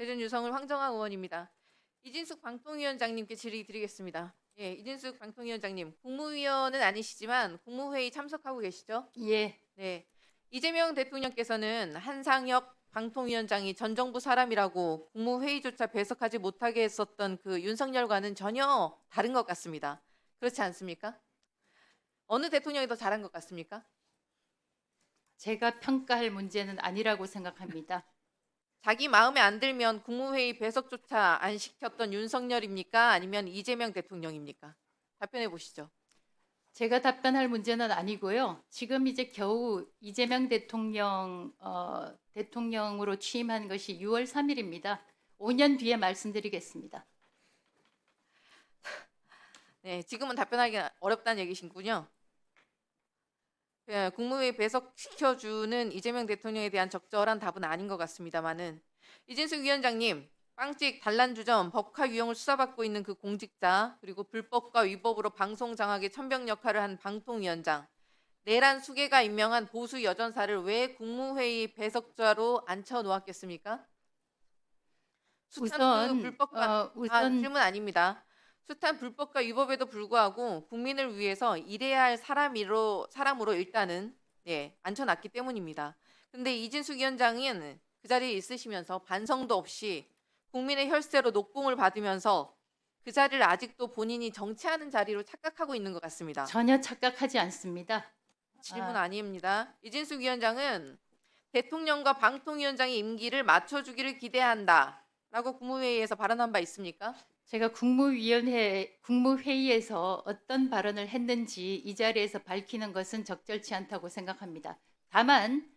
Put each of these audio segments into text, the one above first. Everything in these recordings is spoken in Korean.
대전 유성을 황정아 의원입니다. 이진숙 방통위원장님께 질의 드리겠습니다. 예, 이진숙 방통위원장님, 국무위원은 아니시지만 국무회의 참석하고 계시죠? 예, 네. 이재명 대통령께서는 한상혁 방통위원장이 전 정부 사람이라고 국무회의조차 배석하지 못하게 했었던 그 윤석열과는 전혀 다른 것 같습니다. 그렇지 않습니까? 어느 대통령이 더 잘한 것 같습니까? 제가 평가할 문제는 아니라고 생각합니다. 자기 마음에 안 들면 국무회의 배석조차 안 시켰던 윤석열입니까? 아니면 이재명 대통령입니까? 답변해 보시죠. 제가 답변할 문제는 아니고요. 지금 이제 겨우 이재명 대통령으로 취임한 것이 6월 3일입니다. 5년 뒤에 말씀드리겠습니다. 네, 지금은 답변하기 어렵다는 얘기신군요. 예, 국무회의 배석시켜주는 이재명 대통령에 대한 적절한 답은 아닌 것 같습니다만은 이진숙 위원장님, 빵찍 단란주점 법화 유형을 수사받고 있는 그 공직자 그리고 불법과 위법으로 방송 장악의 천병 역할을 한 방통위원장 내란 수계가 임명한 보수 여전사를 왜 국무회의 배석자로 앉혀 놓았겠습니까? 숱한 그 불법과 질문 아닙니다. 숱한 불법과 위법에도 불구하고 국민을 위해서 일해야 할 사람으로 일단은 앉혀놨기 때문입니다. 근데 이진숙 위원장은 그 자리에 있으시면서 반성도 없이 국민의 혈세로 녹봉을 받으면서 그 자리를 아직도 본인이 정치하는 자리로 착각하고 있는 것 같습니다. 전혀 착각하지 않습니다. 질문 아닙니다. 이진숙 위원장은 대통령과 방통위원장의 임기를 맞춰주기를 기대한다라고 국무회의에서 발언한 바 있습니까? 제가 국무회의에서 어떤 발언을 했는지 이 자리에서 밝히는 것은 적절치 않다고 생각합니다. 다만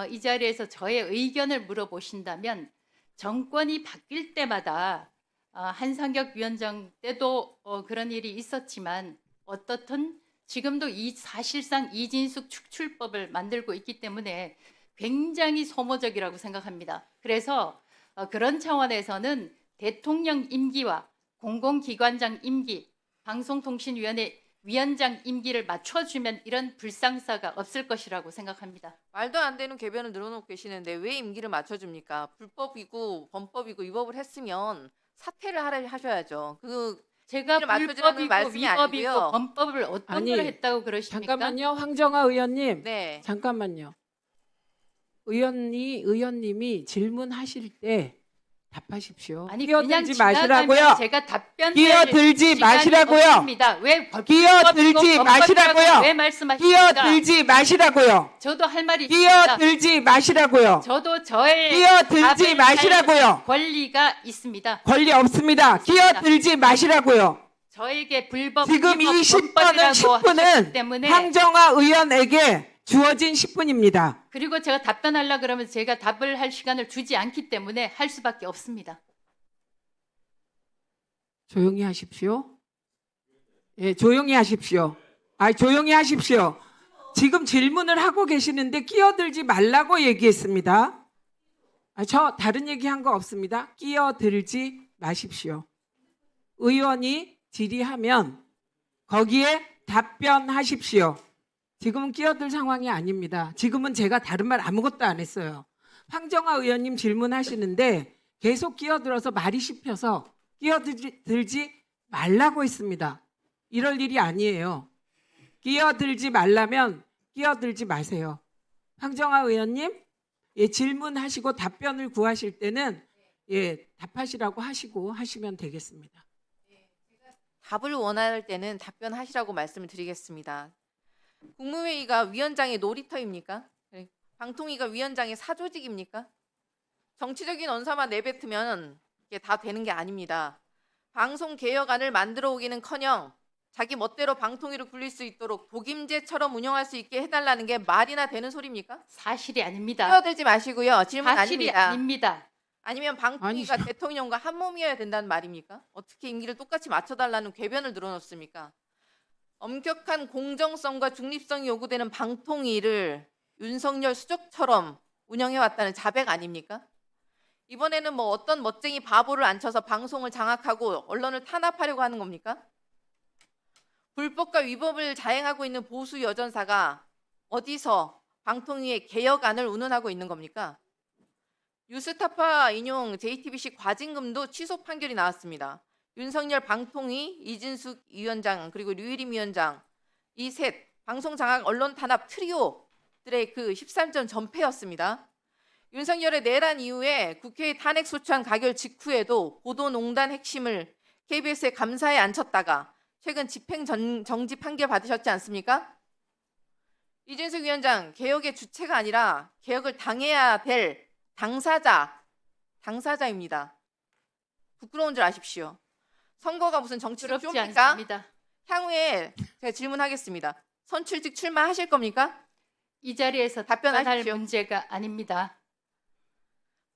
이 자리에서 저의 의견을 물어보신다면 정권이 바뀔 때마다 한상혁 위원장 때도 그런 일이 있었지만 어떻든 지금도 사실상 이진숙 축출법을 만들고 있기 때문에 굉장히 소모적이라고 생각합니다. 그래서 그런 차원에서는 대통령 임기와 공공기관장 임기, 방송통신위원회 위원장 임기를 맞춰주면 이런 불상사가 없을 것이라고 생각합니다. 말도 안 되는 궤변을 늘어놓고 계시는데 왜 임기를 맞춰줍니까? 불법이고 범법이고 위법을 했으면 사퇴를 하셔야죠. 제가 임기를 맞춰주라는 불법이고 말씀이 위법이고 아니고요. 범법을 어떤 걸 했다고 그러십니까? 잠깐만요, 황정아 의원님. 네. 잠깐만요. 의원님이 질문하실 때 답하십시오. 아니 끼어들지 그냥 마시라고요. 지나가면 제가 답변할 끼어들지 시간이 마시라고요. 없습니다. 왜 끼어들지 마시라고요. 왜 말씀하십니까? 끼어들지 마시라고요. 저도 할 말이 있습니다. 끼어들지 마시라고요. 저도 저의 끼어들지 답을 마시라고요. 할 권리가 있습니다. 권리 없습니다. 끼어들지 마시라고요. 저에게 불법 지금 이 위법 10분은 범법이라고 하셨기 때문에 황정아 의원에게 주어진 10분입니다. 그리고 제가 답변하려고 그러면 제가 답을 할 시간을 주지 않기 때문에 할 수밖에 없습니다. 조용히 하십시오. 예, 조용히 하십시오. 조용히 하십시오. 지금 질문을 하고 계시는데 끼어들지 말라고 얘기했습니다. 저 다른 얘기한 거 없습니다. 끼어들지 마십시오. 의원이 질의하면 거기에 답변하십시오. 지금은 끼어들 상황이 아닙니다. 지금은 제가 다른 말 아무것도 안 했어요. 황정아 의원님 질문하시는데 계속 끼어들어서 말이 씹혀서 끼어들지 말라고 했습니다. 이럴 일이 아니에요. 끼어들지 말라면 끼어들지 마세요. 황정아 의원님, 질문하시고 답변을 구하실 때는 답하시라고 하시고 하시면 되겠습니다. 답을 원할 때는 답변하시라고 말씀을 드리겠습니다. 국무회의가 위원장의 놀이터입니까? 방통위가 위원장의 사조직입니까? 정치적인 언사만 내뱉으면 이게 다 되는 게 아닙니다. 방송개혁안을 만들어 오기는커녕 자기 멋대로 방통위를 굴릴 수 있도록 독임제처럼 운영할 수 있게 해달라는 게 말이나 되는 소리입니까? 사실이 아닙니다. 끼어들지 마시고요. 질문 사실이 아닙니다. 아닙니다. 아니면 방통위가 대통령과 한 몸이어야 된다는 말입니까? 어떻게 임기를 똑같이 맞춰달라는 궤변을 늘어놓습니까? 엄격한 공정성과 중립성이 요구되는 방통위를 윤석열 수족처럼 운영해왔다는 자백 아닙니까? 이번에는 뭐 어떤 멋쟁이 바보를 앉혀서 방송을 장악하고 언론을 탄압하려고 하는 겁니까? 불법과 위법을 자행하고 있는 보수 여전사가 어디서 방통위의 개혁안을 운운하고 있는 겁니까? 뉴스타파 인용 JTBC 과징금도 취소 판결이 나왔습니다. 윤석열 방통위, 이진숙 위원장 그리고 류일임 위원장 이 셋 방송 장악 언론 탄압 트리오들의 그 13전 전패였습니다. 윤석열의 내란 이후에 국회에 탄핵 소추안 가결 직후에도 보도농단 핵심을 KBS에 감사에 앉혔다가 최근 집행 정지 판결 받으셨지 않습니까? 이진숙 위원장, 개혁의 주체가 아니라 개혁을 당해야 될 당사자입니다. 부끄러운 줄 아십시오. 선거가 무슨 정치적 부럽지 쇼입니까? 않습니다. 향후에 제가 질문하겠습니다. 선출직 출마하실 겁니까? 이 자리에서 답변할 답변하십시오. 문제가 아닙니다.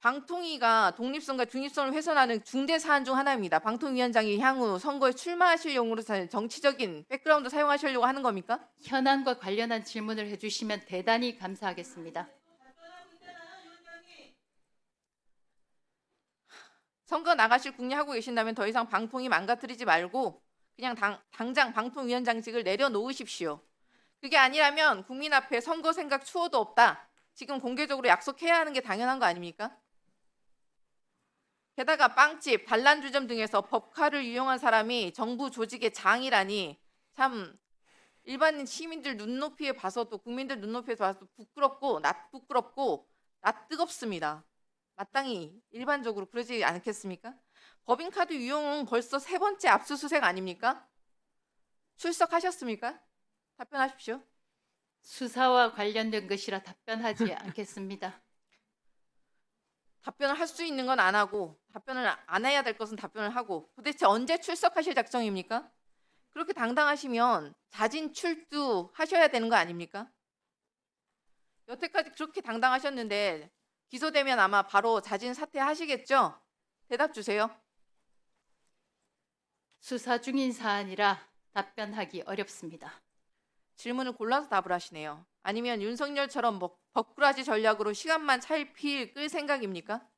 방통위가 독립성과 중립성을 훼손하는 중대 사안 중 하나입니다. 방통위원장이 향후 선거에 출마하실 용으로 정치적인 백그라운드 사용하시려고 하는 겁니까? 현안과 관련한 질문을 해주시면 대단히 감사하겠습니다. 선거 나가실 궁리하고 계신다면 더 이상 방통위 망가뜨리지 말고 그냥 당장 방통위원장직을 내려놓으십시오. 그게 아니라면 국민 앞에 선거 생각 추호도 없다. 지금 공개적으로 약속해야 하는 게 당연한 거 아닙니까? 게다가 빵집, 단란주점 등에서 법카를 이용한 사람이 정부 조직의 장이라니 참 일반인 시민들 눈높이에 봐서도 국민들 눈높이에 봐서도 부끄럽고 낯뜨겁습니다. 마땅히 일반적으로 그러지 않겠습니까? 법인카드 유용은 벌써 3번째 압수수색 아닙니까? 출석하셨습니까? 답변하십시오. 수사와 관련된 것이라 답변하지 않겠습니다. 답변을 할 수 있는 건 안 하고 답변을 안 해야 될 것은 답변을 하고 도대체 언제 출석하실 작정입니까? 그렇게 당당하시면 자진 출두하셔야 되는 거 아닙니까? 여태까지 그렇게 당당하셨는데 기소되면 아마 바로 자진 사퇴하시겠죠? 대답 주세요. 수사 중인 사안이라 답변하기 어렵습니다. 질문을 골라서 답을 하시네요. 아니면 윤석열처럼 버꾸라지 전략으로 시간만 찰필 끌 생각입니까?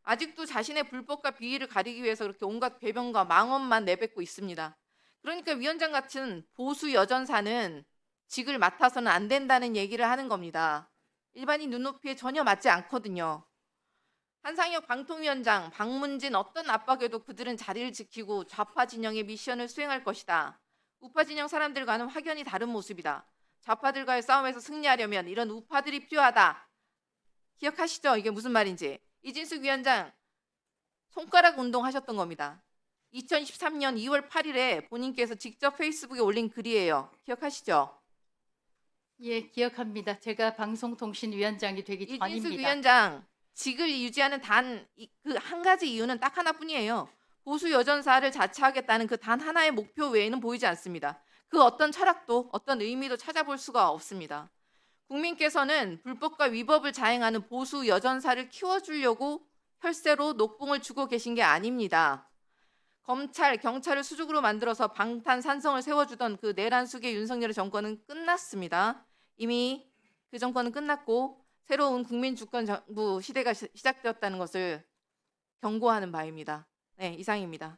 아직도 자신의 불법과 비위를 가리기 위해서 그렇게 온갖 궤변과 망언만 내뱉고 있습니다. 그러니까 위원장 같은 보수 여전사는 직을 맡아서는 안 된다는 얘기를 하는 겁니다. 일반인 눈높이에 전혀 맞지 않거든요. 한상혁 방통위원장, 박문진 어떤 압박에도 그들은 자리를 지키고 좌파 진영의 미션을 수행할 것이다. 우파 진영 사람들과는 확연히 다른 모습이다. 좌파들과의 싸움에서 승리하려면 이런 우파들이 필요하다. 기억하시죠? 이게 무슨 말인지. 이진숙 위원장 손가락 운동하셨던 겁니다. 2013년 2월 8일에 본인께서 직접 페이스북에 올린 글이에요. 기억하시죠? 예, 기억합니다. 제가 방송통신위원장이 되기 이진숙 전입니다. 위원장 직을 유지하는 단 그 한 가지 이유는 딱 하나뿐이에요. 보수 여전사를 자처하겠다는 그 단 하나의 목표 외에는 보이지 않습니다. 그 어떤 철학도 어떤 의미도 찾아볼 수가 없습니다. 국민께서는 불법과 위법을 자행하는 보수 여전사를 키워주려고 혈세로 녹봉을 주고 계신 게 아닙니다. 검찰, 경찰을 수직으로 만들어서 방탄산성을 세워주던 그 내란숙의 윤석열의 정권은 끝났습니다. 이미 그 정권은 끝났고 새로운 국민주권정부 시대가 시작되었다는 것을 경고하는 바입니다. 네, 이상입니다.